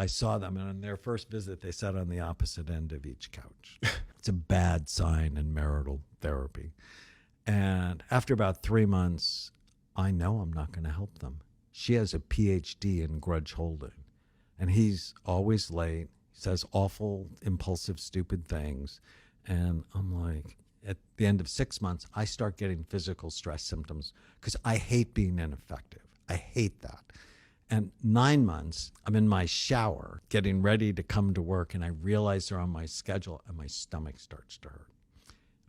I saw them, and on their first visit, they sat on the opposite end of each couch. It's a bad sign in marital therapy. And after about 3 months, I know I'm not going to help them. She has a PhD in grudge holding, and he's always late. He says awful, impulsive, stupid things. And I'm like, at the end of 6 months, I start getting physical stress symptoms because I hate being ineffective. I hate that. And 9 months, I'm in my shower getting ready to come to work, and I realize they're on my schedule, and my stomach starts to hurt.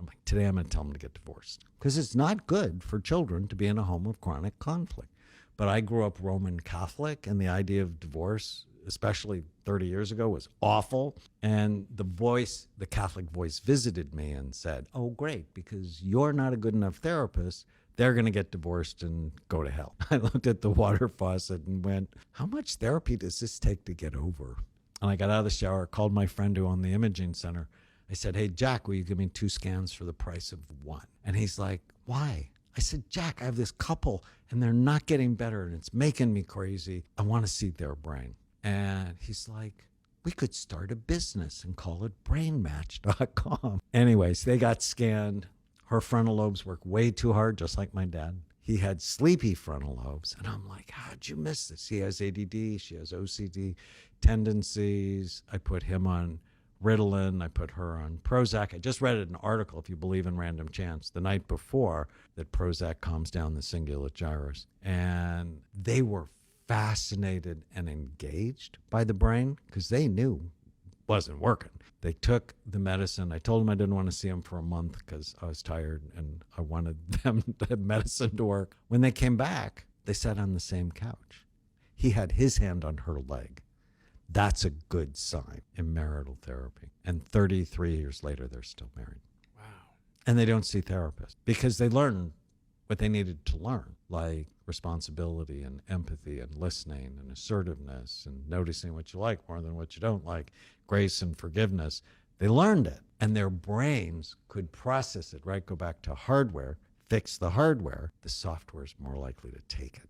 I'm like, today I'm going to tell them to get divorced, because it's not good for children to be in a home of chronic conflict. But I grew up Roman Catholic, and the idea of divorce, especially 30 years ago, was awful. And the Catholic voice visited me and said, oh, great, because you're not a good enough therapist, they're going to get divorced and go to hell. I looked at the water faucet and went, how much therapy does this take to get over? And I got out of the shower, called my friend who owned the imaging center. I said, hey, Jack, will you give me 2 scans for the price of 1? And he's like, why? I said, Jack, I have this couple and they're not getting better and it's making me crazy. I want to see their brain. And he's like, we could start a business and call it brainmatch.com. Anyways, they got scanned. Her frontal lobes work way too hard, just like my dad. He had sleepy frontal lobes. And I'm like, how'd you miss this? He has ADD, she has OCD tendencies. I put him on Ritalin. I put her on Prozac. I just read an article, if you believe in random chance, the night before, that Prozac calms down the cingulate gyrus. And they were fascinated and engaged by the brain because they knew it wasn't working. They took the medicine. I told them I didn't want to see them for a month because I was tired and I wanted them to have medicine to work. When they came back, they sat on the same couch. He had his hand on her leg. That's a good sign in marital therapy. And 33 years later, they're still married. Wow. And they don't see therapists because they learned what they needed to learn, like responsibility and empathy and listening and assertiveness and noticing what you like more than what you don't like, grace and forgiveness. They learned it, and their brains could process it, right? Go back to hardware, fix the hardware. The software is more likely to take it.